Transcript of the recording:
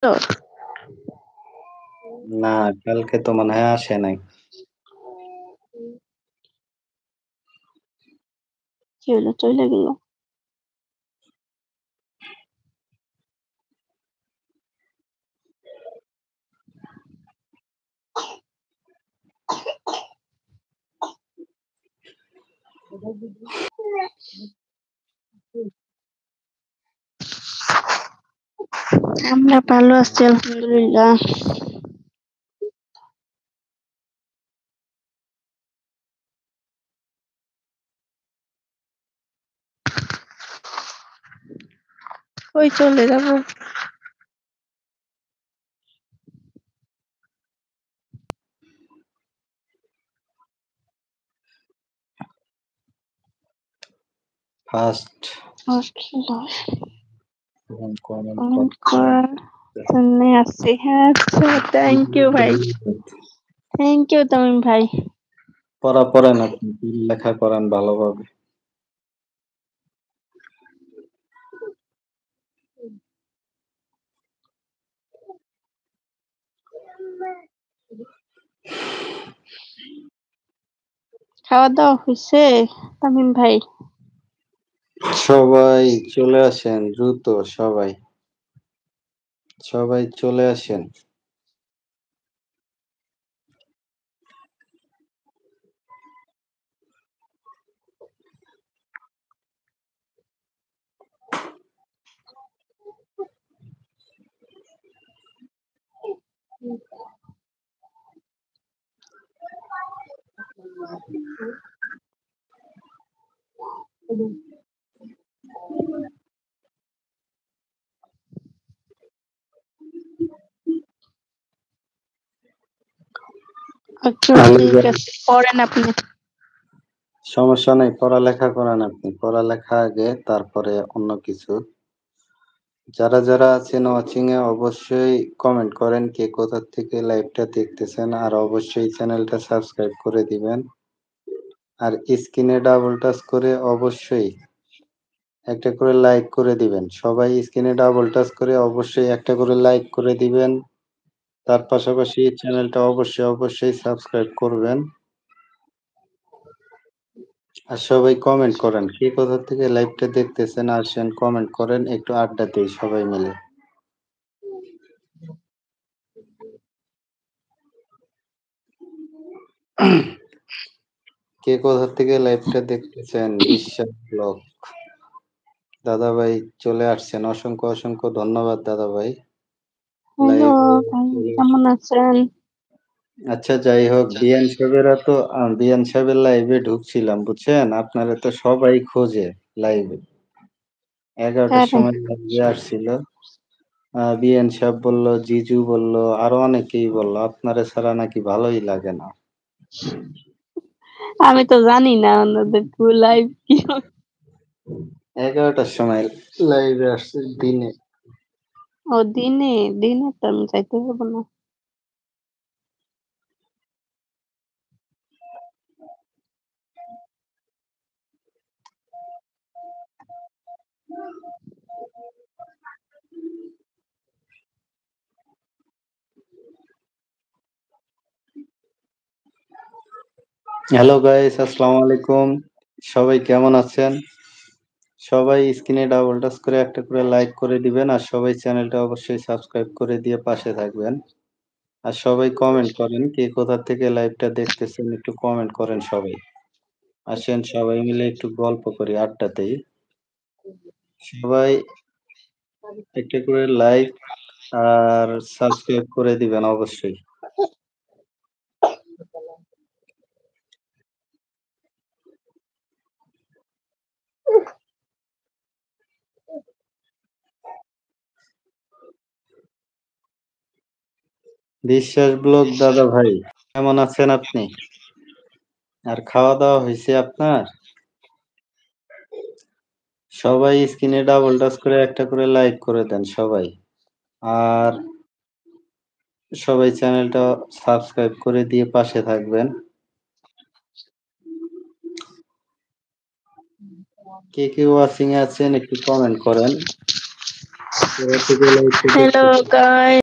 তো না, কালকে তো মনে হয় আসে নাই। কি হলো, চলে গেল? আমরা ভালো আছি আলহামদুলিল্লাহ। কই চলে যাবো? ফার্স্ট কমেন্ট করার জন্য আসছি। হ্যাঁ, আচ্ছা, থ্যাংক ইউ ভাই, থ্যাংক ইউ তামিম ভাই। পড়া পড়েন আপনি, লেখা করেন ভালোভাবে। খাওয়া দাওয়া হয়েছে তামিম ভাই? সবাই চলে আসেন দ্রুত, সবাই সবাই চলে আসেন। আচ্ছা, ঠিক আছে, পড়েন আপনি। সমস্যা নেই, পড়ালেখা করেন আপনি, পড়ালেখা আগে, তারপরে অন্য কিছু। যারা যারা আছেন ওয়াচিং এ অবশ্যই কমেন্ট করেন কে কোথা থেকে লাইভটা দেখতেছেন, আর অবশ্যই চ্যানেলটা সাবস্ক্রাইব করে দিবেন। আর স্ক্রিনে ডাবল টাচ করে অবশ্যই একটা করে লাইক করে দিবেন। সবাই স্ক্রিনে ডাবল টাচ করে অবশ্যই একটা করে লাইক করে দিবেন। তার পাশাপাশি চ্যানেলটা অবশ্যই সাবস্ক্রাইব করবেন। আর সবাই কমেন্ট করেন কে কোথা থেকে লাইভটা দেখতেছেন, আসেন কমেন্ট করেন, একটু আড্ডা দেই সবাই মিলে। কে কোথা থেকে লাইভটা দেখতেছেন? বিশ্বাস ব্লগ দাদা ভাই চলে আসছেন, অসংখ্য অসংখ্য ধন্যবাদ দাদা ভাই। হ্যালো ভাই, কেমন আছেন? আচ্ছা, যাই হোক, বিয়ান সাহেবেরা তো বিয়ান সাহেবের লাইভে ঢুকছিলাম, বুঝছেন? আপনারা তো সবাই খোঁজে লাইভে। 11টার তাই? সময় লাইভে আসছিল। বিয়ান সাহেব বলল, জিজু বলল, আরো অনেকেই বলল আপনারা ছাড়া নাকি ভালোই লাগে না। আমি তো জানি না ওনাদের লাইভ কি হয়। 11টার সময় লাইভে আসছে দিনে। ও দিনে? দিনে তো আমি যাইতে পারবো না। হ্যালো গাইস, আসসালামু আলাইকুম। সবাই কেমন আছেন? সবাই স্ক্রিনে ডাবল টাচ করে একটা করে লাইক করে দিবেন, আর সবাই চ্যানেলটা অবশ্যই সাবস্ক্রাইব করে দিয়ে পাশে থাকবেন। আর সবাই কমেন্ট করেন কে কোথা থেকে লাইভটা দেখতেছেন, একটু কমেন্ট করেন সবাই। আসেন সবাই মিলে একটু গল্প করি, আড্ডা দেই। সবাই একটা করে লাইক আর সাবস্ক্রাইব করে দিবেন অবশ্যই। বিশ্বাস ব্লগ দাদা ভাই, কেমন আছেন আপনি? আর খাওয়া দাওয়া হয়েছে আপনার? সবাই স্ক্রিনে ডাবল টাচ করে একটা করে লাইক করে দেন সবাই। আর সবাই চ্যানেলটা সাবস্ক্রাইব করে দিয়ে পাশে থাকবেন। কে কে ওয়াচিং এ আছেন একটু কমেন্ট করেন। Hello guys.